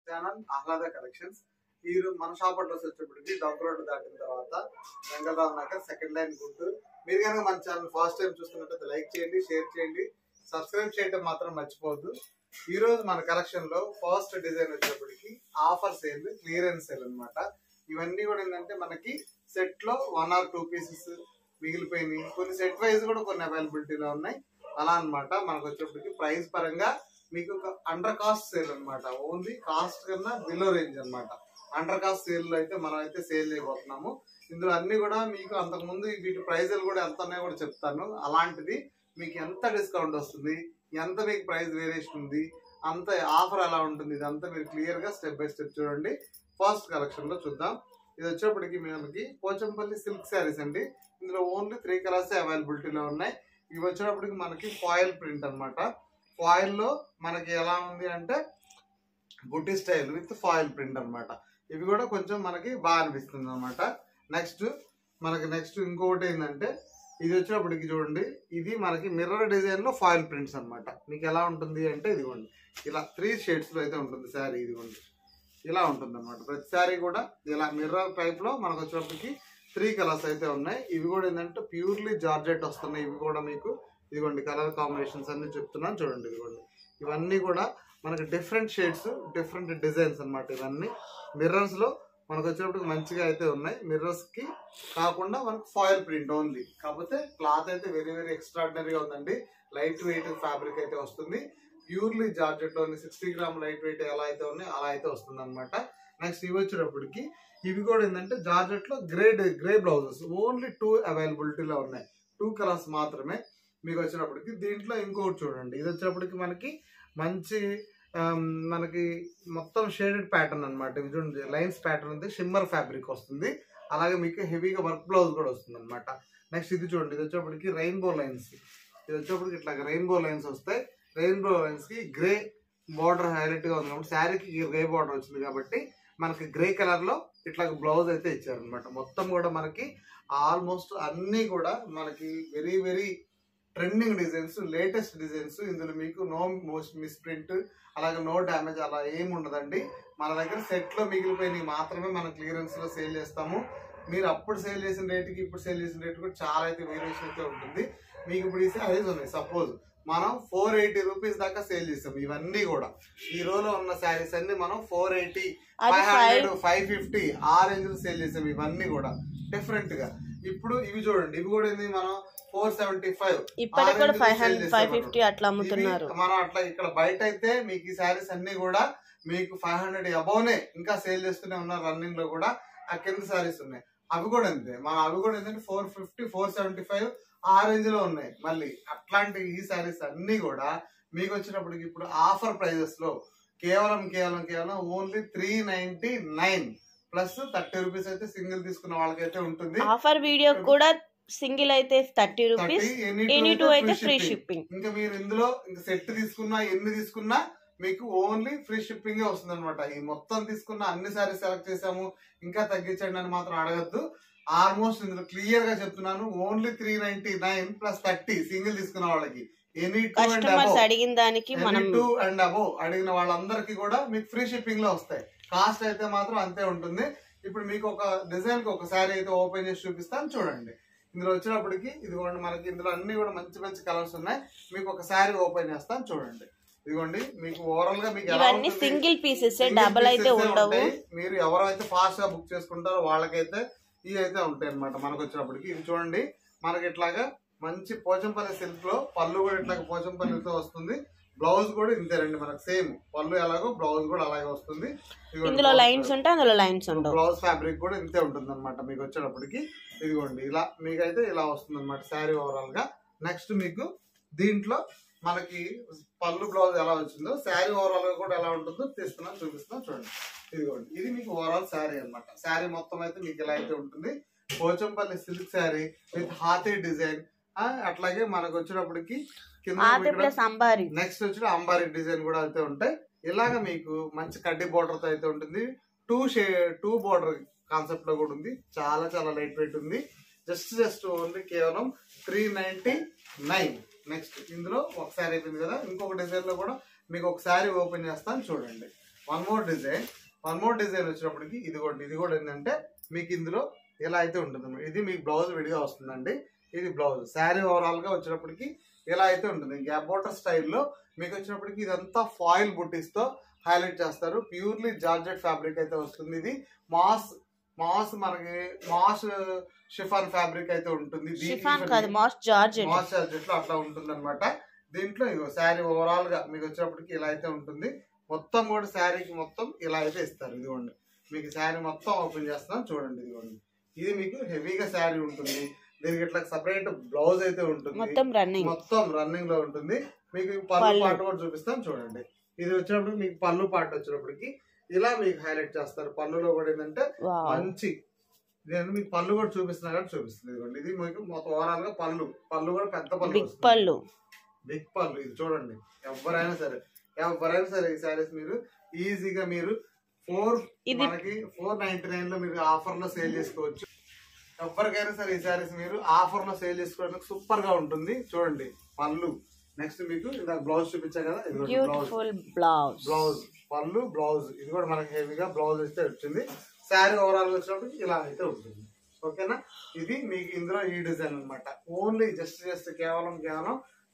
Channel ఆహ్లాద collections. ఈ మన shop address వచ్చేప్పటికి డౌన్ రోడ్ దాటిన తర్వాత వెంకటరావు నగర్ సెకండ్ లైన్ గుంటూరు. మీరు కనుక మన ఛానల్ ఫస్ట్ టైం చూస్తున్నట్లయితే లైక్ చేయండి, షేర్ చేయండి, సబ్స్క్రైబ్ చేయడం మాత్రం మర్చిపోవద్దు. ఈ రోజు మన కలెక్షన్ లో ఫస్ట్ డిజైన్ వచ్చేప్పటికి ఆఫర్ సేల్, క్లియరెన్స్ సేల్ అన్నమాట. ఇవన్నీ కూడా ఏంటంటే మనకి సెట్ లో 1 or 2 పీసెస్ మిగిలిపోయినాయి. కొన్ని సెట్ వైజ్ కూడా కొన్ని అవైలబిలిటీలో ఉన్నాయి. అలా అన్నమాట. మనకు వచ్చేప్పటికి ప్రైస్ పరంగా మీకు అండర్ కాస్ట్ సేల్ అన్నమాట. ఓన్లీ కాస్ట్ కన్నా బిలో రేంజ్ అన్నమాట. అండర్ కాస్ట్ సేల్ లో అయితే మనం అయితే సేల్ చేయబోతున్నాము. ఇందులో అన్ని కూడా మీకు అంతకు ముందు వీటి ప్రైజులు కూడా ఎంత ఉన్నాయో కూడా చెప్తాను. అలాంటిది మీకు ఎంత డిస్కౌంట్ వస్తుంది, ఎంత మీకు ప్రైస్ వేరియేషన్ ఉంది, అంత ఆఫర్ ఎలా ఉంటుంది, ఇదంతా మీరు క్లియర్ గా స్టెప్ బై స్టెప్ చూడండి. ఫస్ట్ కలెక్షన్ లో చూద్దాం. ఇది వచ్చేప్పటికి మనకి పోచంపల్లి సిల్క్ శారీస్ అండి. ఇందులో ఓన్లీ 3 కలర్స్ అవైలబిలిటీలో ఉన్నాయి. ఇవి వచ్చేటప్పటికి మనకి ఫాయిల్ ప్రింట్ అన్నమాట. ఫాయిల్ లో మనకి ఎలా ఉంది అంటే బుట్టి స్టైల్ విత్ ఫాయిల్ ప్రింట్ అన్నమాట. ఇవి కూడా కొంచెం మనకి బాగా అనిపిస్తుంది అనమాట. నెక్స్ట్ ఇంకొకటి ఏంటంటే ఇది వచ్చేటప్పటికి చూడండి, ఇది మనకి మిర్రర్ డిజైన్ లో ఫాయిల్ ప్రింట్స్ అన్నమాట. మీకు ఎలా ఉంటుంది అంటే ఇదిగోండి ఇలా 3 షేడ్స్ లో అయితే ఉంటుంది శారీ. ఇదిగోండి ఇలా ఉంటుంది అనమాట. ప్రతి శారీ కూడా ఇలా మిర్రర్ టైప్ లో మనకు వచ్చేటప్పటికి 3 కలర్స్ అయితే ఉన్నాయి. ఇవి కూడా ఏంటంటే ప్యూర్లీ జార్జెట్ వస్తున్నాయి. ఇవి కూడా మీకు ఇదిగోండి కలర్ కాంబినేషన్స్ అన్ని చెప్తున్నాను చూడండి. ఇదిగోండి ఇవన్నీ కూడా మనకి డిఫరెంట్ షేడ్స్, డిఫరెంట్ డిజైన్స్ అన్నమాట. ఇవన్నీ మిర్రర్స్ లో మనకు వచ్చేటప్పుడు మంచిగా అయితే ఉన్నాయి. మిర్రర్స్ కి కాకుండా మనకు ఫాయిల్ ప్రింట్ ఓన్లీ. కాకపోతే క్లాత్ అయితే వెరీ వెరీ ఎక్స్ట్రాడినరీగా ఉందండి. లైట్ వెయిట్ ఫ్యాబ్రిక్ అయితే వస్తుంది. ప్యూర్లీ జార్జెట్ లోని 60 గ్రామ్ లైట్ వెయిట్ ఎలా అయితే ఉన్నాయి అలా అయితే వస్తుంది అనమాట. నెక్స్ట్ ఇవి వచ్చేటప్పటికి ఇవి కూడా ఏంటంటే జార్జెట్ లో గ్రే బ్లౌజెస్ ఓన్లీ 2 అవైలబిలిటీలో ఉన్నాయి. 2 కలర్స్ మాత్రమే మీకు వచ్చినప్పటికి. దీంట్లో ఇంకొకటి చూడండి, ఇది వచ్చేటప్పటికి మనకి మంచి మనకి మొత్తం షేడెడ్ ప్యాటర్న్ అనమాట. ఇది చూడండి లైన్స్ ప్యాటర్న్ ఉంది, షిమ్మర్ ఫ్యాబ్రిక్ వస్తుంది. అలాగే మీకు హెవీగా వర్క్ బ్లౌజ్ కూడా వస్తుంది అనమాట. నెక్స్ట్ ఇది చూడండి, ఇది వచ్చేప్పటికి రెయిన్బో లైన్స్. ఇది వచ్చేప్పటికి ఇట్లా రెయిన్బో లైన్స్ వస్తాయి. రెయిన్బో లైన్స్ కి గ్రే బార్డర్ హైలైట్ గా ఉంది కాబట్టి శారీకి గ్రే బార్డర్ వచ్చింది కాబట్టి మనకి గ్రే కలర్ లో ఇట్లా బ్లౌజ్ అయితే ఇచ్చారనమాట. మొత్తం కూడా మనకి ఆల్మోస్ట్ అన్ని కూడా మనకి very very trending designs, latest designs. ఇందులో మీకు నో మిస్ ప్రింట్, అలాగే నో డ్యామేజ్ అలా ఏమి ఉండదండి. మన దగ్గర సెట్ లో మిగిలిపోయినవి మాత్రమే మనం క్లియరెన్స్ లో సేల్ చేస్తాము. మీరు అప్పుడు సేల్ చేసిన రేటుకి ఇప్పుడు సేల్ చేసిన రేటు కూడా చాలా అయితే వేరియేషన్ అయితే ఉంటుంది. మీకు ఇప్పుడు ఈ శారీస్ ఉన్నాయి, సపోజ్ మనం 480 రూపీస్ దాకా సేల్ చేస్తాం. ఇవన్నీ కూడా ఈ రోజులో ఉన్న శారీస్ అన్ని మనం 480, 500, 550 ఆ రేంజ్ లో సేల్ చేస్తాం. ఇవన్నీ కూడా డిఫరెంట్ గా. ఇప్పుడు ఇవి చూడండి, ఇవి కూడా ఏంది మనం 475, ఇప్పటికి కూడా 550 అట్లా అమ్ముతున్నారు. మనం అట్లా ఇక్కడ బయట అయితే మీకు ఈ శారీస్ అన్ని కూడా మీకు 500 అబౌవ్ నే ఇంకా సేల్ చేస్తూనే ఉన్నారు. రన్నింగ్ లో కూడా ఆ కింద శారీస్ ఉన్నాయి. అవి కూడా అంతే. మనం అవి కూడా ఏంటంటే 450, 475 ఆ రేంజ్ లో ఉన్నాయి. మళ్ళీ అట్లాంటి ఈ శారీస్ అన్ని కూడా మీకు వచ్చినప్పటికి ఇప్పుడు ఆఫర్ ప్రైజెస్ లో కేవలం ఓన్లీ 399 ప్లస్ 30 రూపీస్ అయితే సింగిల్ తీసుకున్న వాళ్ళకైతే ఉంటుంది. ఆఫర్ వీడియో కూడా సింగిల్ అయితే 30 రూపీస్, ఎనీ టూ అయితే ఫ్రీ షిప్పింగ్. ఇంకా మీరు ఇందులో ఇంకా సెట్ తీసుకున్నా ఎన్ని తీసుకున్నా మీకు ఓన్లీ ఫ్రీ షిప్పింగ్ వస్తుంది అనమాట. ఈ మొత్తం తీసుకున్న అన్ని సారీస్ సెలెక్ట్ చేసాము, ఇంకా తగ్గించండి అని మాత్రం అడగద్దు. ఆల్మోస్ట్ ఇందులో క్లియర్ గా చెప్తున్నాను, ఓన్లీ 399 ప్లస్ 30 సింగిల్ తీసుకున్న వాళ్ళకి. ఎనీ కస్టమర్స్ అడిగిన దానికి మనం 2 and above అడిగిన వాళ్ళందరికీ కూడా మీకు ఫ్రీ షిప్పింగ్ లో వస్తాయి. కాస్ట్ అయితే మాత్రం అంతే ఉంటుంది. ఇప్పుడు మీకు ఒక డిజైన్ కి ఒక శారీ అయితే ఓపెన్ చేసి చూపిస్తాను చూడండి. ఇందులో వచ్చినప్పటికి ఇదిగోండి మనకి ఇందులో అన్ని కూడా మంచి మంచి కలర్స్ ఉన్నాయి. మీకు ఒక శారీ ఓపెన్ చేస్తాను చూడండి. ఇదిగోండి మీకు ఓవరాల్ గా మీకు ఇవన్నీ సింగిల్ పీసెస్, డబుల్ అయితే ఉండవు. మీరు ఎవరైతే ఫాస్ట్ గా బుక్ చేసుకుంటారో వాళ్ళకైతే ఇవి అయితే ఉంటాయి అనమాట. మనకు వచ్చినప్పటికి ఇది చూడండి, మనకి ఇట్లాగా మంచి పోచంపల్లి సిల్క్ లో పళ్ళు కూడా ఇట్లా పోచంపల్లితో వస్తుంది. బ్లౌజ్ కూడా ఇంతేనండి, మనకు సేమ్ పళ్ళు ఎలాగో బ్లౌజ్ కూడా అలాగే వస్తుంది. ఇందులో లైన్స్ ఉంటాయి, అందులో లైన్స్ ఉండవు. బ్లౌజ్ ఫ్యాబ్రిక్ కూడా ఇంతే ఉంటుంది అనమాట. మీకు వచ్చేటప్పటికి ఇదిగోండి ఇలా మీకైతే ఇలా వస్తుంది అనమాట శారీ ఓవరాల్ గా. నెక్స్ట్ మీకు దీంట్లో మనకి పళ్ళు బ్లౌజ్ ఎలా వచ్చిందో శారీ ఓవరాల్ గా కూడా ఎలా ఉంటుందో చూపిస్తున్నాను చూడండి. ఇదిగోండి ఇది మీకు ఓవరాల్ శారీ అనమాట. శారీ మొత్తం అయితే మీకు ఇలా అయితే ఉంటుంది. Pochampally silk sari with hathi design. అట్లాగే మనకు వచ్చినప్పటికి నెక్స్ట్ వచ్చి అంబారీ డిజైన్ కూడా అయితే ఉంటాయి. ఇలాగ మీకు మంచి కడ్డీ బోర్డర్ తో అయితే ఉంటుంది. 2 బోర్డర్ కాన్సెప్ట్ లో కూడా ఉంది. చాలా చాలా లైట్ వెయిట్ ఉంది. జస్ట్ ఓన్లీ కేవలం 399. నెక్స్ట్ ఇందులో ఒక శారీ అయిపోయింది కదా, ఇంకొక డిజైన్ లో కూడా మీకు ఒక శారీ ఓపెన్ చేస్తాను చూడండి. వన్ మోర్ డిజైన్ వచ్చినప్పటికి ఇది కూడా ఏంటంటే మీకు ఇందులో ఇలా అయితే ఉంటుంది. ఇది మీకు బ్లౌజ్ విడిగా వస్తుందండి. ఇది బ్లౌజ్. శారీ ఓవరాల్ గా వచ్చినప్పటికి ఇలా అయితే ఉంటుంది. గ్యాప్ బోర్డర్ స్టైల్లో మీకు వచ్చినప్పటికి ఇదంతా ఫాయిల్ బుట్టీస్ తో హైలైట్ చేస్తారు. ప్యూర్లీ జార్జెట్ ఫ్యాబ్రిక్ అయితే వస్తుంది. ఇది మాస్ మనకి మాస్ షిఫాన్ ఫ్యాబ్రిక్ అయితే ఉంటుంది. మాస్ జార్జెట్ లో అట్లా ఉంటుంది అనమాట. దీంట్లో ఇగో శారీ ఓవరాల్ గా మీకు వచ్చినప్పటికి ఇలా అయితే ఉంటుంది. మొత్తం కూడా శారీకి మొత్తం ఇలా అయితే ఇస్తారు. ఇదిగోండి మీకు శారీ మొత్తం ఓపెన్ చేస్తున్నాం చూడండి. ఇదిగోండి ఇది మీకు హెవీగా శారీ ఉంటుంది. దీనికి ఇట్లా సపరేట్ బ్లౌజ్ అయితే ఉంటుంది. మొత్తం రన్నింగ్ లో ఉంటుంది. మీకు పళ్ళు పాటు కూడా చూపిస్తాం చూడండి. ఇది వచ్చినప్పుడు మీకు పళ్ళు పాటు వచ్చినప్పటికి ఇలా మీకు హైలైట్ చేస్తారు. పళ్ళులో కూడా ఏంటంటే మంచి మీకు పళ్ళు కూడా చూపిస్తున్నా కానీ చూపిస్తుంది. ఇదిగోండి ఇది మీకు మొత్తం ఓవరాల్ గా పళ్ళు కూడా పెద్ద బిగ్ పళ్ళు. ఇది చూడండి. ఎవరైనా సరే ఈ శారీస్ మీరు ఈజీగా మీరు 499 లో మీరు ఆఫర్ లో సేల్ చేసుకోవచ్చు. ఎవరికైనా సరే ఈ శారీస్ మీరు ఆఫర్ లో సేల్ చేసుకోవడానికి సూపర్ గా ఉంటుంది. చూడండి పళ్ళు. నెక్స్ట్ మీకు ఇందాక బ్లౌజ్ చూపించా కదా, బ్లౌజ్ పళ్ళు బ్లౌజ్. ఇది కూడా మనకి హెవీగా బ్లౌజ్ అయితే వచ్చింది. శారీ ఓవరాల్ వచ్చినప్పుడు ఇలా అయితే ఉంటుంది. ఓకేనా. ఇది మీకు ఇందులో ఈ డిజైన్ అనమాట. ఓన్లీ జస్ట్ కేవలం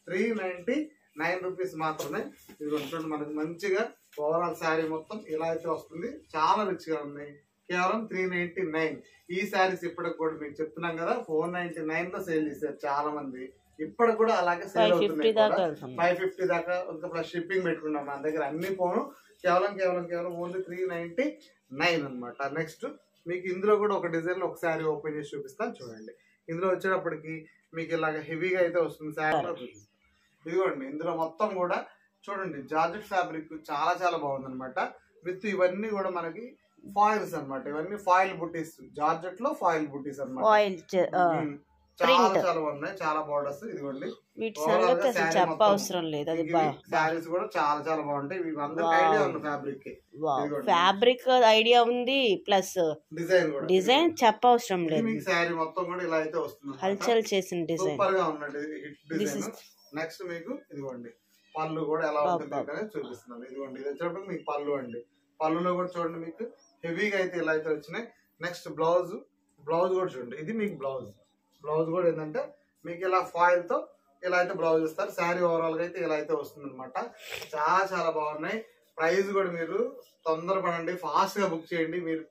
399 రూపీస్ మాత్రమే. ఇది ఉంటుంది మనకి మంచిగా ఓవరాల్ శారీ మొత్తం ఇలా అయితే వస్తుంది. చాలా రిచ్ గా ఉన్నాయి. కేవలం 399. ఈ శారీస్ ఇప్పటికి కూడా మీకు చెప్తున్నాం కదా 499 లో సేల్ చేశారు చాలా మంది. ఇప్పటికి కూడా అలాగే సేల్ అవుతుంది. 550 దాకా ఇంకా ప్లస్ షిప్పింగ్ పెట్టుకున్నాం మన దగ్గర. అన్ని పోను కేవలం ఓన్లీ 399 అనమాట. నెక్స్ట్ మీకు ఇందులో కూడా ఒక డిజైన్ లో ఒక శారీ ఓపెన్ చేసి చూపిస్తాను చూడండి. ఇందులో వచ్చేటప్పటికి మీకు ఇలాగ హెవీగా అయితే వస్తుంది శారీలో. ఇదిగోండి ఇందులో మొత్తం కూడా చూడండి జార్జెట్ ఫ్యాబ్రిక్ చాలా బాగుంది అనమాట. విత్ ఇవన్నీ కూడా మనకి ఫాయిల్స్ అనమాట. ఇవన్నీ ఫాయిల్ బుటీస్, జార్జెట్ లో ఫాయిల్ బుటీస్ అనమాట. చాలా ఉన్నాయి. చాలా బోర్డర్స్. ఇదిగోండి చెప్పవసరం లేదు. అది శారీస్ కూడా చాలా బాగుంటాయి. ఐడియా ఉంది ఫ్యాబ్రిక్ ఐడియా ఉంది. ప్లస్ డిజైన్ చెప్పవసరం లేదు. మీకు శారీ మొత్తం కూడా ఇలా అయితే వస్తుంది. హల్చల్ చేసిన డిజైన్ సూపర్ గా ఉన్నది డిజైన్. నెక్స్ట్ మీకు ఇదిగోండి పళ్ళు కూడా ఎలా ఉంటుంది చూపిస్తున్నాను. ఇదిగోండి ఇది వచ్చేటప్పుడు మీకు పళ్ళు అండి. పళ్ళులో కూడా చూడండి మీకు హెవీగా అయితే ఇలా అయితే వచ్చినాయి. నెక్స్ట్ బ్లౌజ్ కూడా చూడండి. ఇది మీకు బ్లౌజ్ కూడా ఏంటంటే మీకు ఇలా ఫాయిల్ తో ఇలా అయితే బ్లౌజ్ ఇస్తారు. శారీ ఓవరాల్ గా అయితే ఇలా అయితే వస్తుంది అనమాట. చాలా బాగున్నాయి. ప్రైస్ కూడా మీరు తొందరపడండి, ఫాస్ట్ గా బుక్ చేయండి. మీరు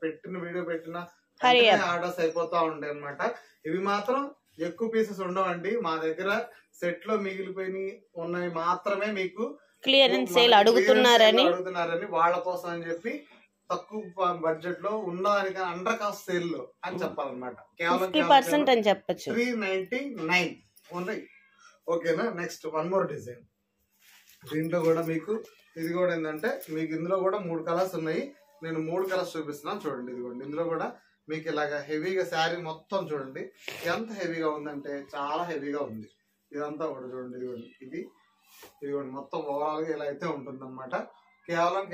వీడియో పెట్టిన ఆర్డర్స్ అయిపోతా ఉంటాయి అనమాట. ఇవి మాత్రం ఎక్కువ పీసెస్ ఉండవండి మా దగ్గర. సెట్ లో మిగిలిపోయి ఉన్నవి మాత్రమే మీకు క్లియరెన్స్ సేల్ అడుగుతున్నారని వాళ్ళ కోసం అని చెప్పి తక్కువ బడ్జెట్ లో ఉన్నదానికి అండర్ కాస్ట్ సేల్ లో అని చెప్పాలన్నమాట. కేవలం 50% అని చెప్పొచ్చు. 399 ఓన్లీ. ఓకేనా. Next one more design. దీంట్లో కూడా మీకు ఇది కూడా ఏంటంటే మీకు ఇందులో కూడా 3 కలర్స్ ఉన్నాయి. నేను 3 కలర్స్ చూపిస్తున్నాను చూడండి. ఇదిగోండి ఇందులో కూడా మీకు ఇలాగా హెవీగా శారీ మొత్తం చూడండి ఎంత హెవీగా ఉందంటే చాలా హెవీగా ఉంది. ఇదంతా కూడా చూడండి. ఇదిగోండి మొత్తం ఓవరాల్ గా ఇలా అయితే ఉంటుంది అనమాట. కేవలం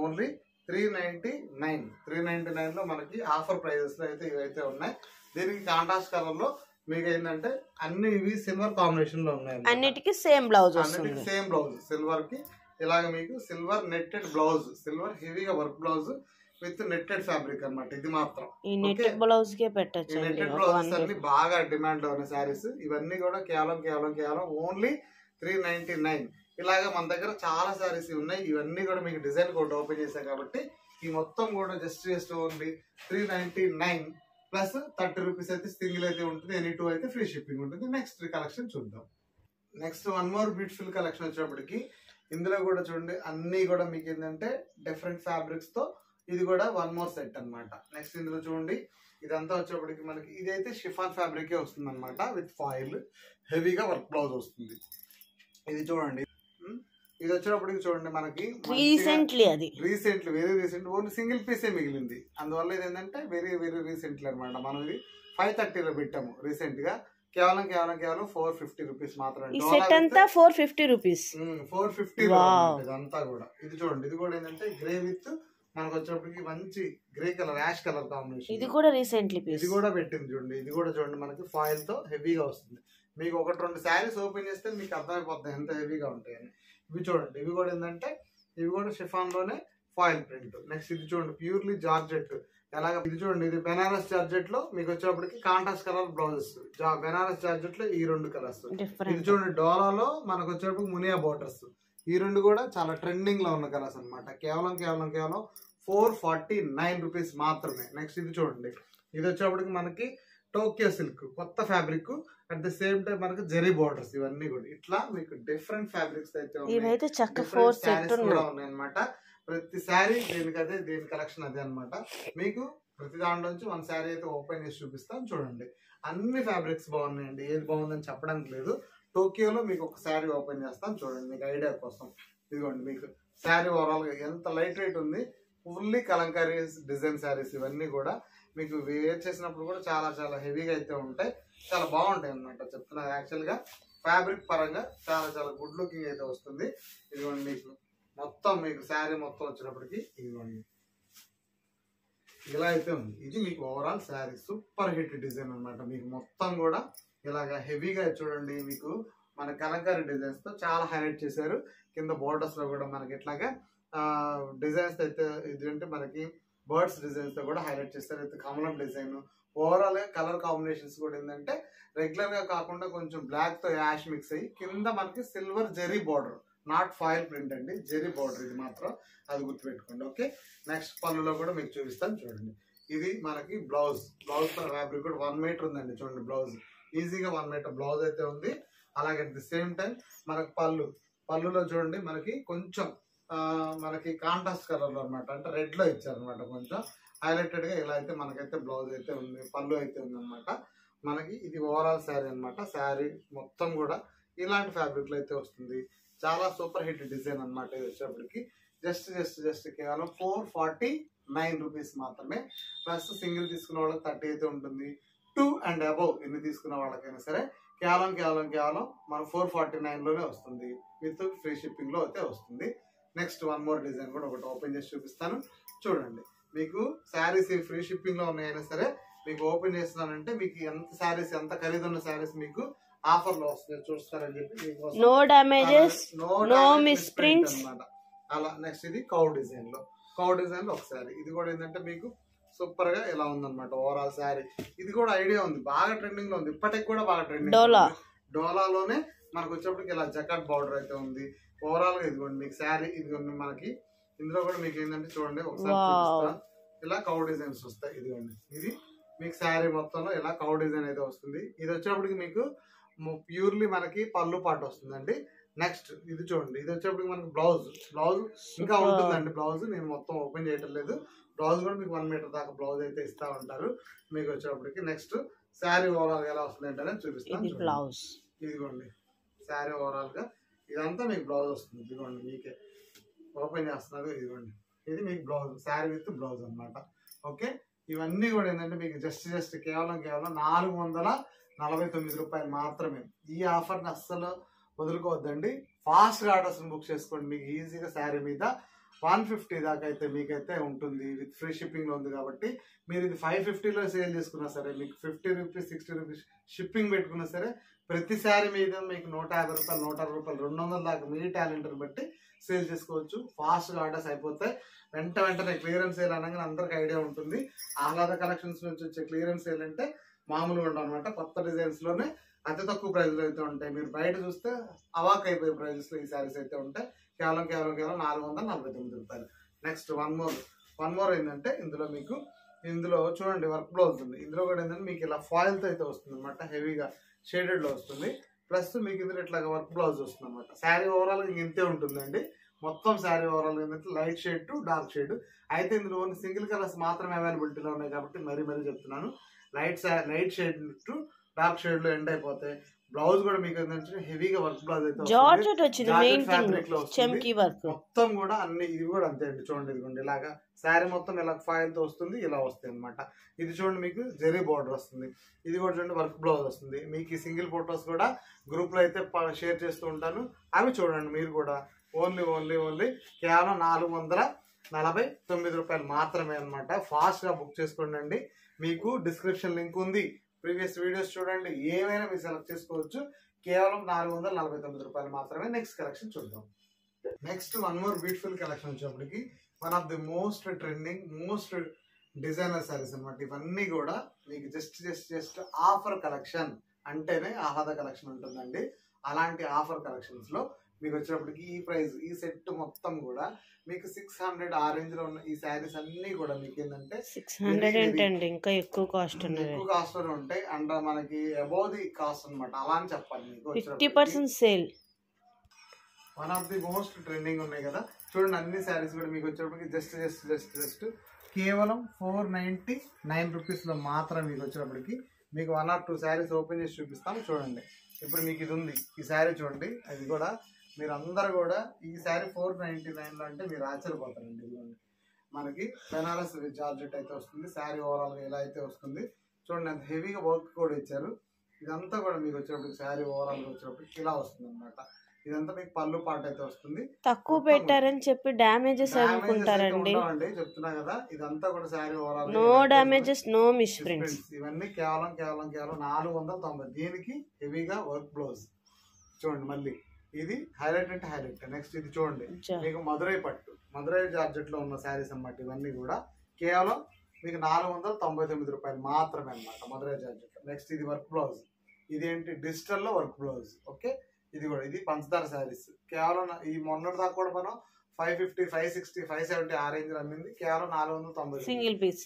ఓన్లీ 399 లో మనకి ఆఫర్ ప్రైజెస్ లో అయితే ఇవైతే ఉన్నాయి. దీనికి కాంట్రాస్ట్ కలర్ లో మీకు ఏంటంటే అన్ని ఇవి సిల్వర్ కాంబినేషన్ లో ఉన్నాయి. అన్నిటికీ సేమ్ బ్లౌజ్. సిల్వర్ కి ఇలాగ మీకు సిల్వర్ నెట్టెడ్ బ్లౌజ్, సిల్వర్ హెవీగా work blouse with netted fabric అనమాట. ఇది మాత్రం నెట్టెడ్ బ్లౌజ్ కే పెట్టచ్చు. నెట్టెడ్ బ్లౌజెస్ అన్ని బాగా డిమాండ్ లో ఉన్న శారీస్. ఇవన్నీ కూడా కేవలం ఓన్లీ 399. ఇలాగా మన దగ్గర చాలా శారీస్ ఉన్నాయి. ఇవన్నీ కూడా మీకు డిజైన్ కోడ్ ఓపెన్ చేశాం కాబట్టి ఈ మొత్తం కూడా జస్ట్ ఓన్లీ 399 ప్లస్ 30 రూపీస్ అయితే సింగిల్ అయితే ఉంటుంది. ఎనీ 2 అయితే ఫ్రీ షిప్పింగ్ ఉంటుంది. నెక్స్ట్ కలెక్షన్ చూద్దాం. Next one more beautiful collection వచ్చేటప్పటికి ఇందులో కూడా చూడండి అన్ని కూడా మీకు ఏంటంటే డిఫరెంట్ ఫ్యాబ్రిక్స్ తో ఇది కూడా వన్ మోర్ సెట్ అనమాట. నెక్స్ట్ ఇందులో చూడండి ఇదంతా వచ్చేప్పటికి మనకి ఇదైతే షిఫాన్ ఫ్యాబ్రిక్ వస్తుంది అనమాట. విత్ ఫాయిల్ హెవీగా వర్క్ బ్లౌజ్ వస్తుంది. ఇది చూడండి. ఇది వచ్చేటప్పటికి చూడండి మనకి recently very recent only single పీసే మిగిలింది. అందువల్ల ఇది ఏంటంటే వెరీ రీసెంట్లీ అనమాట. మనం ఇది 530 లో పెట్టాము రీసెంట్ గా. కేవలం 450 రూపీస్ మాత్రమే. 450 రూపీస్. 450 ఇదంతా కూడా. ఇది చూడండి. ఇది కూడా ఏంటంటే గ్రే విత్ మనకు వచ్చేటప్పటికి మంచి grey colour, ash colour combination. ఇది కూడా రీసెంట్లీ ఇది కూడా పెట్టింది చూడండి. ఇది కూడా చూడండి మనకి ఫాయిల్ తో హెవీగా వస్తుంది. మీకు 1-2 శారీస్ ఓపెన్ చేస్తే మీకు అర్థమైపోతుంది ఎంత హెవీగా ఉంటాయని. ఇవి చూడండి. ఇవి కూడా ఏంటంటే ఇవి కూడా షిఫాన్ లోనే ఫాయిల్ ప్రింట్. నెక్స్ట్ ఇది చూడండి ప్యూర్లీ జార్జెట్. ఎలాగ ఇది చూడండి, ఇది బెనారస్ జార్జెట్ లో మీకు వచ్చేప్పటికి contrast colour blouses. Banaras georgette లో ఈ 2 కలర్స్. ఇది చూడండి డోలాలో మనకు వచ్చేప్పటికి మునియా బోర్డర్స్. ఈ 2 కూడా చాలా ట్రెండింగ్ లో ఉన్న కలర్స్ అనమాట. కేవలం 449 రూపీస్ మాత్రమే. నెక్స్ట్ ఇది చూడండి, ఇది వచ్చేప్పటికి మనకి టోక్యో సిల్క్ కొత్త fabric, at the same time మనకి జెరీ బోర్డర్స్. ఇవన్నీ కూడా ఇట్లా మీకు డిఫరెంట్ ఫ్యాబ్రిక్స్ అయితే ఉన్నాయి అనమాట. ప్రతి శారీ దేనికదే, దేని కలెక్షన్ అదే అనమాట. మీకు ప్రతి దాంట్లో నుంచి 1 శారీ అయితే ఓపెన్ చేసి చూపిస్తాను చూడండి. అన్ని ఫ్యాబ్రిక్స్ బాగున్నాయండి, ఏది బాగుందని చెప్పడానికి లేదు. టోక్యోలో మీకు ఒక శారీ ఓపెన్ చేస్తాను చూడండి మీకు ఐడియా కోసం. ఇదిగోండి మీకు శారీ ఓవరాల్ గా ఎంత లైట్ వెయిట్ ఉంది. ఫుల్లీ కలంకారీ డిజైన్ శారీస్ ఇవన్నీ కూడా మీకు వేర్ చేసినప్పుడు కూడా చాలా చాలా హెవీగా అయితే ఉంటాయి, చాలా బాగుంటాయి అనమాట. చెప్తున్నా యాక్చువల్ గా ఫ్యాబ్రిక్ పరంగా చాలా చాలా గుడ్ లుకింగ్ అయితే వస్తుంది. ఇదిగోండి మీకు మొత్తం మీకు శారీ మొత్తం వచ్చినప్పటికి ఇదిగోండి ఇలా అయితే ఉంది. ఇది మీకు overall sari super hit design అనమాట. మీకు మొత్తం కూడా ఇలాగా హెవీగా చూడండి, మీకు మన కలంకారీ డిజైన్స్ తో చాలా హైలైట్ చేశారు. కింద బోర్డర్స్ లో కూడా మనకి ఇట్లాగా డిజైన్స్ అయితే ఇదంటే మనకి బర్డ్స్ డిజైన్స్ తో కూడా హైలైట్ చేస్తారు. అయితే కమలం డిజైన్ ఓవరాల్ గా కలర్ కాంబినేషన్స్ కూడా ఏంటంటే రెగ్యులర్ గా కాకుండా కొంచెం బ్లాక్ తో యాష్ మిక్స్ అయ్యి కింద మనకి silver zari border, not foil print అండి, జెరీ బోర్డర్ ఇది మాత్రం, అది గుర్తుపెట్టుకోండి. ఓకే, నెక్స్ట్ పళ్ళులో కూడా మీకు చూపిస్తాను చూడండి. ఇది మనకి బ్లౌజ్ ఫ్యాబ్రిక్ కూడా 1 మీటర్ ఉందండి. చూడండి బ్లౌజ్ ఈజీగా 1 మీటర్ బ్లౌజ్ అయితే ఉంది. అలాగే అట్ ది సేమ్ టైం మనకి పళ్ళులో చూడండి మనకి కొంచెం మనకి కాంట్రాస్ట్ కలర్ లో అనమాట, అంటే రెడ్ లో ఇచ్చారనమాట. కొంచెం హైలైటెడ్ గా ఇలా అయితే మనకైతే బ్లౌజ్ అయితే ఉంది, పళ్ళు అయితే ఉంది అనమాట. మనకి ఇది ఓవరాల్ శారీ అనమాట. శారీ మొత్తం కూడా ఇలాంటి ఫ్యాబ్రిక్ లో అయితే వస్తుంది. చాలా సూపర్ హిట్ డిజైన్ అనమాట. ఇది వచ్చేప్పటికి జస్ట్ కేవలం 449 రూపీస్ మాత్రమే. ప్లస్ సింగిల్ తీసుకున్న వాళ్ళకి 30 అయితే ఉంటుంది. 2 and above ఎన్ని తీసుకున్న వాళ్ళకైనా సరే కేవలం మన 449 లోనే వస్తుంది, విత్ ఫ్రీ షిప్పింగ్ లో అయితే వస్తుంది. నెక్స్ట్ 1 more డిజైన్ కూడా ఒకటి ఓపెన్ చేసి చూపిస్తాను చూడండి. మీకు శారీస్ ఫ్రీ షిప్పింగ్ లో ఉన్నాయైనా సరే మీకు ఓపెన్ చేస్తున్నానంటే మీకు ఎంత శారీస్, ఎంత ఖరీదున్న శారీస్ మీకు ఆఫర్ లో వస్తుంది చూస్తారని చెప్పి no damages, no misprints అన్నమాట. అలా నెక్స్ట్ ఇది కౌ డిజైన్ లో ఒక శారీ. ఇది కూడా ఏంటంటే మీకు సూపర్ గా ఇలా ఉందన్నమాట ఓవరాల్ శారీ. ఇది కూడా ఐడియా ఉంది, బాగా ట్రెండింగ్ లో ఉంది, ఇప్పటికి కూడా బాగా ట్రెండింగ్. డోలాలోనే మనకు వచ్చేప్పటికి ఇలా జకాట్ బార్డర్ అయితే ఉంది. ఓవరాల్ గా ఇదిగోండి మీకు శారీ, ఇదిగోండి మనకి ఇందులో కూడా మీకు ఏంటంటే చూడండి ఒకసారి చూపిస్తాను, ఇలా కౌ డిజైన్స్ వస్తాయి. ఇదిగోండి ఇది మీకు శారీ మొత్తంలో ఇలా కౌ డిజైన్ అయితే వస్తుంది. ఇది వచ్చేప్పటికి మీకు ప్యూర్లీ మనకి పళ్ళు పాటు వస్తుందండి. నెక్స్ట్ ఇది చూడండి, ఇది వచ్చేప్పటికి మనకి బ్లౌజ్ ఇంకా ఉంటుందండి. బ్లౌజ్ నేను మొత్తం ఓపెన్ చేయటం లేదు. బ్లౌజ్ కూడా మీకు 1 మీటర్ దాకా బ్లౌజ్ అయితే ఇస్తా ఉంటారు మీకు వచ్చేప్పటికి. నెక్స్ట్ శారీ ఓవరాల్ ఎలా వస్తుంది అంటే చూపిస్తాను. ఇదిగోండి శారీ ఓవరాల్ గా ఇదంతా మీకు బ్లౌజ్ వస్తుంది. ఇదిగోండి మీకే ఓపెన్ చేస్తున్నారు. ఇదిగోండి ఇది మీకు బ్లౌజ్, శారీ విత్ బ్లౌజ్ అనమాట. ఓకే, ఇవన్నీ కూడా ఏంటంటే మీకు జస్ట్ కేవలం 449 రూపాయలు మాత్రమే. ఈ ఆఫర్ని అస్సలు వదులుకోవద్దండి. ఫాస్ట్ గా ఆర్డర్స్ బుక్ చేసుకోండి. మీకు ఈజీగా శారీ మీద 150 దాకా అయితే మీకైతే ఉంటుంది, విత్ ఫ్రీ షిప్పింగ్ లో ఉంది కాబట్టి. మీరు ఇది 550లో సేల్ చేసుకున్నా సరే మీకు 50 రూపీస్ 60 రూపీస్ షిప్పింగ్ పెట్టుకున్నా సరే ప్రతి శారీ మీద మీకు 150 రూపాయలు 160 రూపాయలు 200 దాకా మీ టాలెంట్ బట్టి సేల్ చేసుకోవచ్చు. ఫాస్ట్ గా ఆర్డర్స్ అయిపోతాయి. వెంటనే క్లియరెన్స్ సేల్ అనగానే అందరికి ఐడియా ఉంటుంది. ఆహ్లాద కలెక్షన్స్ నుంచి వచ్చే క్లియరెన్స్ సేల్ అంటే మామూలుగా ఉండవు అనమాట. కొత్త డిజైన్స్ లోనే అతి తక్కువ ప్రైస్ లో అయితే ఉంటాయి. మీరు బయట చూస్తే అవాక్ అయిపోయే ప్రైజెస్ లో ఈ శారీస్ అయితే ఉంటాయి. కేవలం 449 రూపాయలు. నెక్స్ట్ వన్ మోర్ ఏంటంటే ఇందులో చూడండి వర్క్ బ్లౌజ్ ఉంది. ఇందులో కూడా ఏంటంటే మీకు ఇలా ఫాయిల్ తో అయితే వస్తుంది అనమాట, హెవీగా షేడెడ్ లో వస్తుంది. ప్లస్ మీకు ఇందులో ఇట్లాగా వర్క్ బ్లౌజ్ వస్తుంది అనమాట. శారీ ఓవరాల్ ఇంతే ఉంటుందండి. మొత్తం శారీ ఓవరాల్ ఏంటంటే light shade to dark shade. అయితే ఇందులో ఓన్లీ సింగిల్ కలర్స్ మాత్రమే అవైలబిలిటీలో ఉన్నాయి కాబట్టి మరీ చెప్తున్నాను. Light shade to dark shade లో ఎండ్ అయిపోతాయి. బ్లౌజ్ కూడా మీకు ఏంటంటే హెవీగా వర్క్ బ్లౌజ్ అయితే ఫ్యాబ్రిక్ లో మొత్తం కూడా అన్ని. ఇది కూడా అంతే అండి. చూడండి ఇదిగోండి ఇలాగా శారీ మొత్తం ఇలా ఫాయిల్ తో వస్తుంది, ఇలా వస్తుంది అనమాట. ఇది చూడండి మీకు జెరీ బోర్డర్ వస్తుంది. ఇది కూడా చూడండి వర్క్ బ్లౌజ్ వస్తుంది. మీకు ఈ సింగిల్ ఫోటోస్ కూడా గ్రూప్ లో అయితే షేర్ చేస్తూ ఉంటాను, అవి చూడండి మీరు కూడా. ఓన్లీ కేవలం 449 రూపాయలు మాత్రమే అనమాట. ఫాస్ట్ గా బుక్ చేసుకోండి అండి. మీకు డిస్క్రిప్షన్ లింక్ ఉంది, ప్రీవియస్ వీడియోస్ చూడండి, ఏమైనా మీరు సెలెక్ట్ చేసుకోవచ్చు. కేవలం 449 రూపాయలు మాత్రమే. నెక్స్ట్ కలెక్షన్ చూద్దాం. నెక్స్ట్ 1 more బ్యూటిఫుల్ కలెక్షన్ వచ్చేప్పటికి one of the most trending most designer saris అనమాట. ఇవన్నీ కూడా మీకు జస్ట్ ఆఫర్ కలెక్షన్ అంటేనే ఆహ్లాద కలెక్షన్ ఉంటుందండి. అలాంటి ఆఫర్ కలెక్షన్స్ లో మీకు వచ్చినప్పటికి ఈ ప్రైస్ ఈ సెట్ మొత్తం కూడా మీకు 600 ఆ రేంజ్ లో ఉన్న ఈ శారీస్ అన్ని కూడా మీకు ఏంటంటే 600 ఏంటండి, ఇంకా ఎక్కువ కాస్ట్ ఉన్నాయి. ఎక్కువ కాస్ట్ లో ఉంటాయి అండ్ మనకి అబౌవ్ ది కాస్ట్ అనమాట. అలా అని చెప్పాలి మీకు. 50% sale. One of the most trending ఉన్నాయి కదా చూడండి. అన్ని శారీస్ కూడా మీకు వచ్చేటప్పటికి జస్ట్ కేవలం 499 రూపీస్ లో మాత్రం మీకు వచ్చేటప్పటికి మీకు 1 or 2 శారీస్ ఓపెన్ చేసి చూపిస్తాం చూడండి. ఇప్పుడు మీకు ఇది ఉంది, ఈ శారీ చూడండి. అది కూడా మీరు అందరు కూడా ఈ శారీ 499 లో అంటే మీరు ఆశ్చర్యపోతారండి. ఇదిగోండి మనకి బెనారస్ జార్జెట్ అయితే వస్తుంది. శారీ ఓవరాల్ ఎలా అయితే వస్తుంది చూడండి, అంత హెవీగా వర్క్ కూడా ఇచ్చారు. ఇదంతా కూడా మీకు వచ్చేటప్పటికి శారీ ఓవరాల్ వచ్చేటప్పటికి ఇలా వస్తుంది అనమాట. ఇదంతా మీకు పళ్ళు పాట అయితే వస్తుంది. తక్కువ పెట్టారని చెప్పి డ్యామేజెస్ అనుకుంటారండి. చెప్తున్నా కదా, ఇదంతా కూడా sari overall no damages, no misprints. ఇవన్నీ కేవలం 490. దీనికి హెవీగా వర్క్ బ్లౌజ్ చూడండి. మళ్ళీ ఇది హైలైట్ అంటే హైలైట్. నెక్స్ట్ ఇది చూడండి మీకు మధురై పట్టు, మధురై జార్జెట్ లో ఉన్న శారీస్ అన్నమాట. ఇవన్నీ కూడా కేవలం మీకు 499 రూపాయలు మాత్రమే అనమాట మధురై జార్జెట్. నెక్స్ట్ ఇది వర్క్ బ్లౌజ్, ఇదేంటి డిజిటల్ లో వర్క్ బ్లౌజ్. ఓకే, ఇది కూడా ఇది పంచదార శారీస్. కేవలం ఈ మొన్నటి దాకా కూడా మనం 550, 560, 570 ఆ రేంజ్ లో అమ్మింది. కేవలం 490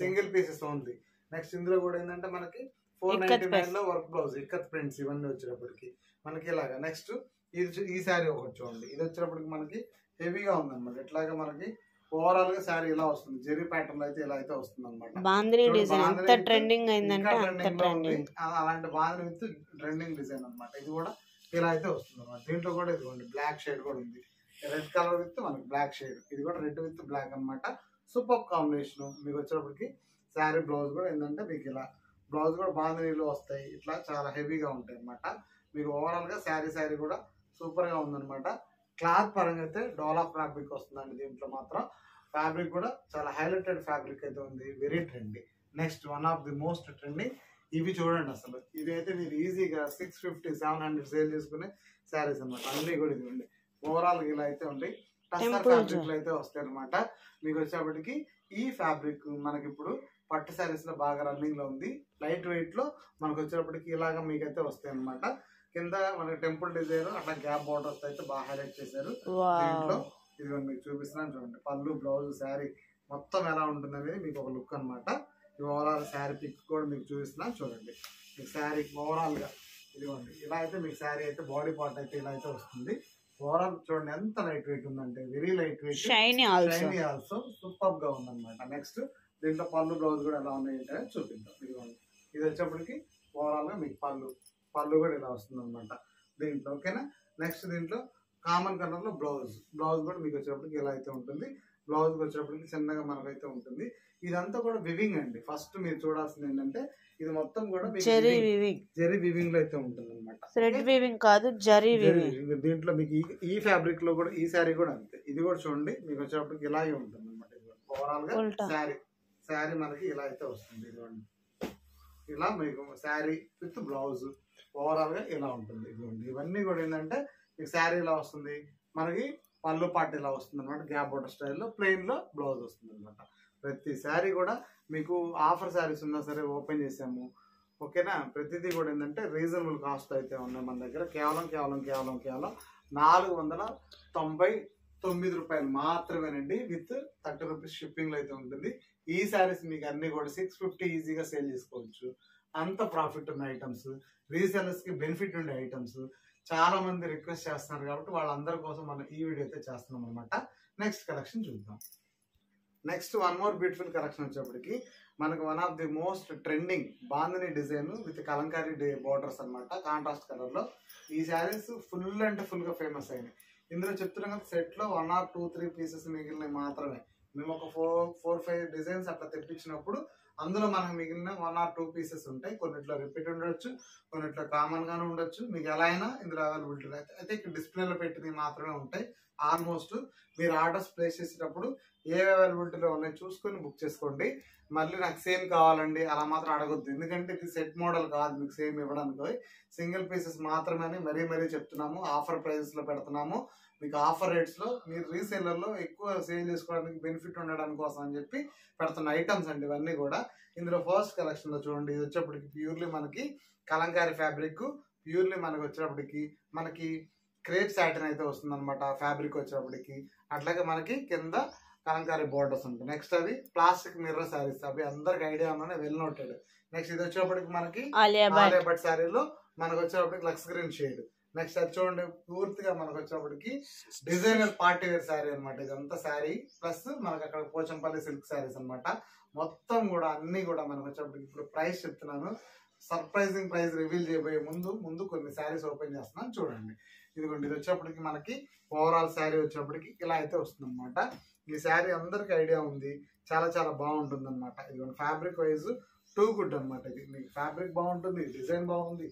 సింగిల్ పీసెస్ ఓన్లీ. నెక్స్ట్ ఇందులో కూడా ఏంటంటే మనకి 499 లో వర్క్ బ్లౌజ్, ఇక్కత్ ప్రింట్స్ ఇవన్నీ వచ్చేటప్పటికి మనకి ఇలాగా. నెక్స్ట్ ఇది ఈ శారీ ఒకటి చూడండి. ఇది వచ్చేటప్పటికి మనకి హెవీగా ఉందన్నమాట. ఇట్లాగా మనకి ఓవరాల్ గా శారీ ఇలా వస్తుంది. జెరీ ప్యాటర్న్ అయితే ఇలా అయితే వస్తుంది అనమాట. అలాంటి బాంధని విత్ ట్రెండింగ్ డిజైన్ అనమాట. ఇది కూడా ఇలా అయితే వస్తుంది అనమాట. దీంట్లో కూడా ఇదిగోండి బ్లాక్ షేడ్ కూడా ఉంది. రెడ్ కలర్ విత్ మనకి బ్లాక్ షేడ్, ఇది కూడా రెడ్ విత్ బ్లాక్ అనమాట. Super combination. మీకు వచ్చేటప్పటికి శారీ బ్లౌజ్ కూడా ఏంటంటే మీకు ఇలా బ్లౌజ్ కూడా బాంధనీలో వస్తాయి. ఇట్లా చాలా హెవీగా ఉంటాయి అనమాట. మీకు ఓవరాల్ గా శారీ కూడా సూపర్ గా ఉందన్నమాట. క్లాత్ పరంగా అయితే డోలా ఫ్యాబ్రిక్ వస్తుందండి. దీంట్లో మాత్రం ఫ్యాబ్రిక్ కూడా చాలా హైలైటెడ్ ఫ్యాబ్రిక్ అయితే ఉంది. Very trendy. Next one of the most trending ఇవి చూడండి. అసలు ఇది అయితే మీరు ఈజీగా 650, 700 సేల్ చేసుకునే శారీస్ అనమాట. అన్ని కూడా ఇది ఉంది. ఓవరాల్ ఇలా అయితే ఉంటాయి. టస్సర్ ఫ్యాబ్రిక్ అయితే వస్తాయి అనమాట. మీకు వచ్చేప్పటికి ఈ ఫ్యాబ్రిక్ మనకి ఇప్పుడు పట్టు శారీస్ లో బాగా రన్నింగ్ లో ఉంది. లైట్ వెయిట్ లో మనకు వచ్చేటప్పటికి ఇలాగా మీకైతే వస్తాయి అనమాట. కింద మనకి టెంపుల్ డిజైన్ అట్లా గ్యాప్ బోర్డర్స్ అయితే బాగా హైలైట్ చేశారు. దీంట్లో ఇది మీకు చూపిస్తున్నాను చూడండి. పళ్ళు బ్లౌజ్ శారీ మొత్తం ఎలా ఉంటుంది అనేది మీకు ఒక లుక్ అనమాట. ఓవరాల్ శారీ పిక్ కూడా మీకు చూపిస్తున్నాను చూడండి. మీకు శారీ ఓవరాల్ గా ఇదిగోండి ఇలా అయితే మీకు శారీ అయితే బాడీ పార్ట్ అయితే ఇలా అయితే వస్తుంది. ఓవరాల్ చూడండి ఎంత లైట్ వెయిట్ ఉందంటే very light weight, shiny also super గా ఉందన్నమాట. నెక్స్ట్ దీంట్లో పళ్ళు బ్లౌజ్ కూడా ఎలా ఉన్నాయి అంటే చూపిద్దాం. ఇదిగోండి ఇది వచ్చేప్పటికి ఓవరాల్ గా మీకు పళ్ళు కూడా ఇలా వస్తుంది అనమాట దీంట్లో. ఓకేనా. నెక్స్ట్ దీంట్లో కామన్ కలర్ లో బ్లౌజ్ కూడా మీకు వచ్చేటప్పటికి ఇలా అయితే ఉంటుంది. బ్లౌజ్ వచ్చేటప్పటికి చిన్నగా మనకైతే ఉంటుంది. ఇదంతా కూడా వివింగ్ అండి. ఫస్ట్ మీరు చూడాల్సింది ఏంటంటే ఇది మొత్తం కూడా జెరీ వివింగ్ లో అయితే ఉంటుంది అనమాట. థ్రెడ్ వివింగ్ కాదు, జరీ వివింగ్. దీంట్లో మీకు ఈ ఫ్యాబ్రిక్ లో కూడా ఈ శారీ కూడా అంతే. ఇది కూడా చూడండి మీకు వచ్చేటప్పటికి ఇలాగే ఉంటుంది అనమాట. ఓవరాల్ గా శారీ మనకి ఇలా అయితే వస్తుంది. ఇదిగోండి ఇలా మీకు శారీ విత్ బ్లౌజ్ ఓవరాల్ గా ఇలా ఉంటుంది. ఇదిగోండి ఇవన్నీ కూడా ఏంటంటే మీకు శారీ ఇలా వస్తుంది. మనకి పళ్ళు పాటు ఇలా వస్తుంది అనమాట. గ్యాప్ బోర్డర్ స్టైల్లో ప్లెయిన్ లో బ్లౌజ్ వస్తుంది అనమాట. ప్రతి శారీ కూడా మీకు ఆఫర్ శారీస్ ఉన్నా సరే ఓపెన్ చేసాము. ఓకేనా. ప్రతిదీ కూడా ఏంటంటే రీజనబుల్ కాస్ట్ అయితే ఉన్నాయి మన దగ్గర. కేవలం 499 రూపాయలు మాత్రమేనండి. విత్ 30 రూపీస్ షిప్పింగ్ లో అయితే ఉంటుంది. ఈ శారీస్ మీకు అన్ని కూడా 650 ఈజీగా సేల్ చేసుకోవచ్చు. అంత ప్రాఫిట్ ఉన్న ఐటమ్స్, రీసెలర్స్ కి బెనిఫిట్ ఉండే ఐటమ్స్ చాలా మంది రిక్వెస్ట్ చేస్తున్నారు కాబట్టి వాళ్ళందరి కోసం మనం ఈ వీడియో అయితే చేస్తున్నాం అనమాట. నెక్స్ట్ కలెక్షన్ చూద్దాం. Next one more beautiful collection వచ్చేప్పటికి మనకు one of the most trending bandhani design with Kalamkari borders అనమాట. కాంట్రాస్ట్ కలర్ లో ఈ శారీస్ ఫుల్ అంటే ఫుల్ గా ఫేమస్ అయినాయి. ఇందులో చెప్తున్నాం కదా సెట్ లో 1 or 2, 3 పీసెస్ మిగిలినవి మాత్రమే. మేము ఒక 4-5 డిజైన్స్ అట్లా తెప్పించినప్పుడు అందులో మనకు మిగిలిన 1 or 2 పీసెస్ ఉంటాయి. కొన్నిట్లో రిపీట్ ఉండొచ్చు, కొన్నిట్లో కామన్ గానే ఉండొచ్చు. మీకు ఎలా అయినా ఇందులో అవైలబిలిటీ అయితే ఇక్కడ డిస్ప్లేలో పెట్టినవి మాత్రమే ఉంటాయి. ఆల్మోస్ట్ మీరు ఆర్డర్స్ ప్లేస్ చేసేటప్పుడు ఏ అవైలబిలిటీలో ఉన్నాయి చూసుకొని బుక్ చేసుకోండి. మళ్ళీ నాకు సేమ్ కావాలండి అలా మాత్రం అడగొద్దు. ఎందుకంటే ఇది సెట్ మోడల్ కాదు మీకు సేమ్ ఇవ్వడానికి. సింగిల్ పీసెస్ మాత్రమే మరీ చెప్తున్నాము. ఆఫర్ ప్రైజెస్ లో పెడుతున్నాము. మీకు ఆఫర్ రేట్స్లో మీరు రీసేలర్లో ఎక్కువ సేల్ చేసుకోవడానికి బెనిఫిట్ ఉండడానికి కోసం అని చెప్పి పెడుతున్న ఐటమ్స్ అండి ఇవన్నీ కూడా. ఇందులో ఫస్ట్ కలెక్షన్లో చూడండి, ఇది వచ్చేప్పటికి ప్యూర్లీ మనకి కలంకారీ ఫ్యాబ్రిక్, ప్యూర్లీ మనకి వచ్చేటప్పటికి మనకి క్రేప్ సాటిన్ అయితే వస్తుంది అనమాట ఫ్యాబ్రిక్ వచ్చేటప్పటికి. అట్లాగే మనకి కింద కలంకారీ బోర్డర్స్ ఉంటాయి. నెక్స్ట్ అవి ప్లాస్టిక్ మిర్రర్ శారీస్, అవి అందరికి ఐడియా ఉన్నానే వెల్ నోటెడ్. నెక్స్ట్ ఇది వచ్చేప్పటికి మనకి ఆలియా భట్ శారీలో మనకు వచ్చేటప్పటికి లక్స్ గ్రీన్ షేడ్. నెక్స్ట్ అది చూడండి పూర్తిగా మనకు వచ్చేప్పటికి డిజైనర్ పార్టీ వేర్ శారీ అనమాట. ఇదంతా శారీ ప్లస్ మనకు అక్కడ పోచంపల్లి సిల్క్ శారీస్ అనమాట. మొత్తం కూడా అన్ని కూడా మనకు వచ్చేప్పటికి ఇప్పుడు ప్రైస్ చెప్తున్నాను, సర్ప్రైజింగ్ ప్రైస్ రివీల్ చేయబోయే ముందు కొన్ని శారీస్ ఓపెన్ చేస్తున్నాను చూడండి. ఇదిగోండి, ఇది వచ్చేప్పటికి మనకి ఓవరాల్ శారీ వచ్చేప్పటికి ఇలా అయితే వస్తుంది అనమాట. ఈ శారీ అందరికి ఐడియా ఉంది, చాలా చాలా బాగుంటుంది అనమాట. ఇదిగోండి ఫ్యాబ్రిక్ వైజ్ టూ గుడ్ అనమాట. ఇది మీకు ఫ్యాబ్రిక్ బాగుంటుంది, డిజైన్ బాగుంది,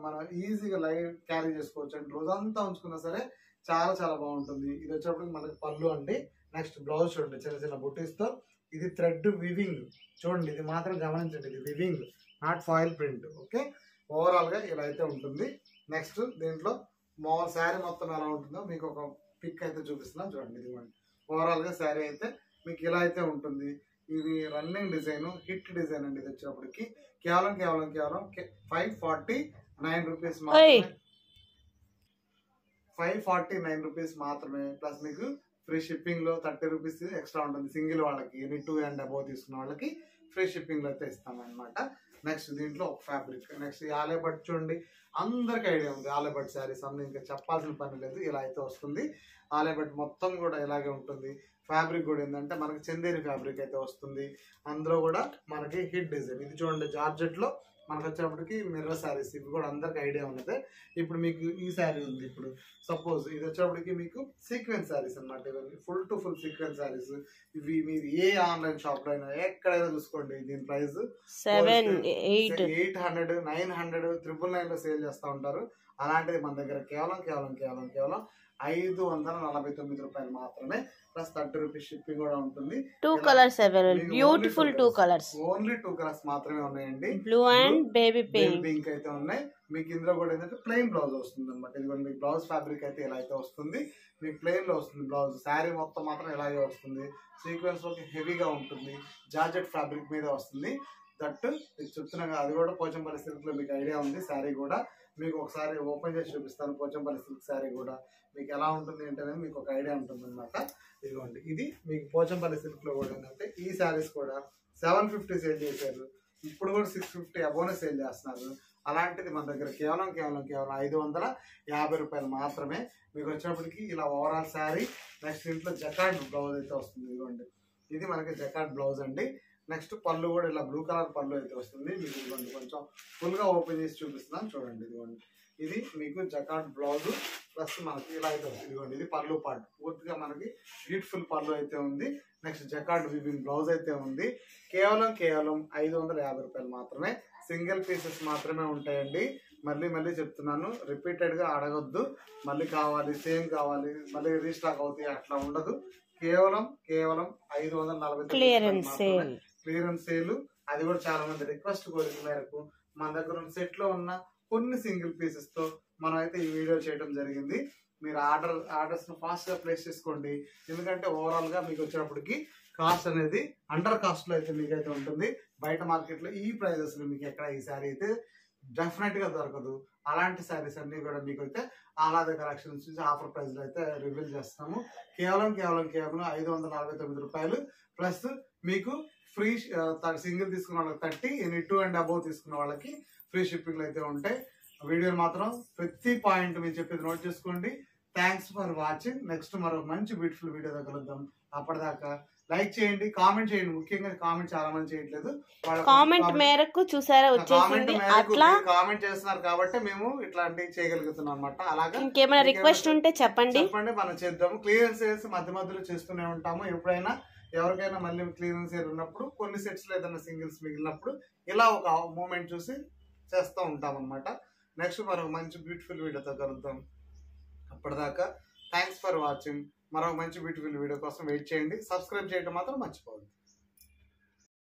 మనం ఈజీగా లైవ్ క్యారీ చేసుకోవచ్చు అండి. రోజంతా ఉంచుకున్నా సరే చాలా చాలా బాగుంటుంది. ఇది వచ్చేప్పటికి మనకి పళ్ళు అండి. నెక్స్ట్ బ్లౌజ్ చూడండి చిన్న చిన్న బుటీస్తో. ఇది థ్రెడ్ వివింగ్ చూడండి, ఇది మాత్రం గమనించండి, ఇది weaving not foil print. Okay, ఓవరాల్గా ఇలా అయితే ఉంటుంది. నెక్స్ట్ దీంట్లో శారీ మొత్తం ఎలా ఉంటుందో మీకు ఒక పిక్ అయితే చూపిస్తున్నాను చూడండి. ఇదిగోండి ఓవరాల్గా శారీ అయితే మీకు ఇలా అయితే ఉంటుంది. ఇది రన్నింగ్ డిజైన్, హిట్ డిజైన్ అండి. ఇది వచ్చేప్పటికి కేవలం 549 రూపీస్ మాత్రమే. 549 రూపీస్ మాత్రమే. ప్లస్ మీకు ఫ్రీ షిప్పింగ్ లో 30 రూపీస్ ఎక్స్ట్రా ఉంటుంది సింగిల్ వాళ్ళకి. ఎనీ 2 and above తీసుకున్న వాళ్ళకి ఫ్రీ షిప్పింగ్ లో అయితే ఇస్తాం అనమాట. నెక్స్ట్ దీంట్లో ఒక ఫ్యాబ్రిక్. నెక్స్ట్ ఆలియా భట్ చూడండి, అందరికి ఐడియా ఉంది ఆలియా భట్ శారీస్ అన్ని, ఇంకా చెప్పాల్సిన పని లేదు. ఇలా అయితే వస్తుంది. ఆలియా భట్ మొత్తం కూడా ఇలాగే ఉంటుంది. ఫ్యాబ్రిక్ కూడా ఏంటంటే మనకి చందేరి ఫ్యాబ్రిక్ అయితే వస్తుంది. అందులో కూడా మనకి హిట్ డిజైన్. ఇది చూడండి జార్జెట్ లో మనకు వచ్చేప్పటికి మిర్రర్ శారీస్, ఇవి కూడా అందరికి ఐడియా ఉన్నదే. ఇప్పుడు మీకు ఈ శారీ ఉంది. ఇప్పుడు సపోజ్ ఇది వచ్చేప్పటికి మీకు సీక్వెన్స్ శారీస్ అనమాట. ఇవన్నీ full to full sequence saris. ఇవి మీరు ఏ ఆన్లైన్ షాప్ లో అయినా ఎక్కడైనా చూసుకోండి, దీని ప్రైస్ 800, 900, 999 లో సేల్ చేస్తూ ఉంటారు. అలాంటిది మన దగ్గర కేవలం 549 రూపాయలు మాత్రమే. ప్లస్ 30 రూపీస్ షిప్పింగ్ కూడా ఉంటుంది. 2 colours available, beautiful 2 colours, only 2 colours మాత్రమే ఉన్నాయండి. బ్లూ అండ్ బేబీ పింక్ అయితే ఉన్నాయి. మీకు ఇందులో కూడా ఏంటంటే ప్లెయిన్ బ్లౌజ్ వస్తుంది అనమాట. ఇదిగోండి మీకు బ్లౌజ్ ఫ్యాబ్రిక్ అయితే ఇలా అయితే వస్తుంది. మీకు ప్లెయిన్ లో వస్తుంది బ్లౌజ్. శారీ మొత్తం మాత్రం ఇలాగే వస్తుంది. సీక్వెన్స్ వర్క్ హెవీగా ఉంటుంది. జార్జెట్ ఫ్యాబ్రిక్ మీద వస్తుంది. దట్ మీకు చెప్తున్నాగా, అది కూడా పోచంపల్లి సిల్క్ లో మీకు ఐడియా ఉంది. శారీ కూడా మీకు ఒకసారి ఓపెన్ చేసి చూపిస్తాను. పోచంపల్లి సిల్క్ శారీ కూడా మీకు ఎలా ఉంటుంది ఏంటనేది మీకు ఒక ఐడియా ఉంటుంది అనమాట. ఇదిగోండి, ఇది మీకు పోచంపల్లి సిల్క్ లో కూడా ఏంటంటే ఈ శారీస్ కూడా 750 సేల్ చేశారు. ఇప్పుడు కూడా 650 అబోనే సేల్ చేస్తున్నారు. అలాంటిది మన దగ్గర కేవలం 550 రూపాయలు మాత్రమే. మీకు వచ్చినప్పటికి ఇలా ఓవరాల్ శారీ. నెక్స్ట్ ఇంట్లో జకార్డ్ బ్లౌజ్ అయితే వస్తుంది. ఇదిగోండి, ఇది మనకి జకార్డ్ బ్లౌజ్ అండి. నెక్స్ట్ పళ్ళు కూడా ఇలా బ్లూ కలర్ పళ్ళు అయితే వస్తుంది. మీకు ఇదిగోండి కొంచెం ఫుల్గా ఓపెన్ చేసి చూపిస్తున్నాను చూడండి. ఇదిగోండి, ఇది మీకు జకార్డ్ బ్లౌజ్ ప్లస్ మనకి ఇలా అయితే వస్తుంది. ఇదిగోండి, ఇది పళ్ళు పార్ట్ పూర్తిగా మనకి బ్యూటిఫుల్ పళ్ళు అయితే ఉంది. నెక్స్ట్ జకార్డ్ వివింగ్ బ్లౌజ్ అయితే ఉంది. కేవలం 550 రూపాయలు మాత్రమే. సింగిల్ పీసెస్ మాత్రమే ఉంటాయండి. మళ్ళీ చెప్తున్నాను, రిపీటెడ్గా అడగొద్దు. మళ్ళీ కావాలి, సేమ్ కావాలి, మళ్ళీ రీస్టాక్ అవుతాయి, అట్లా ఉండదు. కేవలం 549 క్లియరెన్స్ సేల్. అది కూడా చాలా మంది రిక్వెస్ట్ కోరిక మేరకు మన దగ్గర ఉన్న సెట్ లో ఉన్న కొన్ని సింగిల్ పీసెస్ తో మనం అయితే ఈ వీడియో చేయడం జరిగింది. మీరు ఆర్డర్స్ ను ఫాస్ట్ గా ప్లేస్ చేసుకోండి. ఎందుకంటే ఓవరాల్ గా మీకు వచ్చేటప్పటికి కాస్ట్ అనేది అండర్ కాస్ట్ లో అయితే మీకైతే ఉంటుంది. బయట మార్కెట్ లో ఈ ప్రైజెస్ లో మీకు ఎక్కడ ఈ శారీ అయితే డెఫినెట్ గా దొరకదు. అలాంటి శారీస్ అన్ని కూడా మీకు అయితే ఆహ్లాద కలెక్షన్స్ నుంచి ఆఫర్ ప్రైస్ లో అయితే రివీల్ చేస్తాము. కేవలం 549 రూపాయలు. ప్లస్ మీకు ఫ్రీ సింగిల్ తీసుకున్న వాళ్ళకి 30, ఎనీ 2 and above తీసుకున్న వాళ్ళకి ఫ్రీ షిప్పింగ్ అయితే ఉంటాయి. వీడియో మాత్రం ప్రతి పాయింట్ మీరు చెప్పేది నోట్ చేసుకోండి. Thanks for watching. నెక్స్ట్ మరో మంచి బ్యూటిఫుల్ వీడియో కలుద్దాం. అప్పటిదాకా లైక్ చేయండి, కామెంట్ చేయండి. ముఖ్యంగా కామెంట్ చాలా మంది చేయట్లేదు. కామెంట్ మేరకు చూసారా వచ్చేసింది. అట్లా కామెంట్ చేస్తున్నారు కాబట్టి మేము ఇట్లాంటివి చేయగలుగుతున్నాం అనమాట. అలాగే ఇంకేమైనా రిక్వెస్ట్ ఉంటే చెప్పండి, మనం చేద్దాము. క్లియరెన్స్ సేల్స్ మధ్యలో చేస్తూనే ఉంటాము. ఎప్పుడైనా ఎవరికైనా మళ్ళీ క్లియరెన్స్ సేల్ ఉన్నప్పుడు కొన్ని సెట్స్ లో ఏదైనా సింగిల్స్ మిగిలినప్పుడు ఇలా ఒక మూమెంట్ చూసి చేస్తూ ఉంటాం అనమాట. నెక్స్ట్ మరొక మంచి బ్యూటిఫుల్ వీడియోతో కలుద్దాం. అప్పటిదాకా థ్యాంక్స్ ఫర్ వాచింగ్. మరొక మంచి బ్యూటిఫుల్ వీడియో కోసం వెయిట్ చేయండి. సబ్స్క్రైబ్ చేయడం మాత్రం మర్చిపోవద్దు.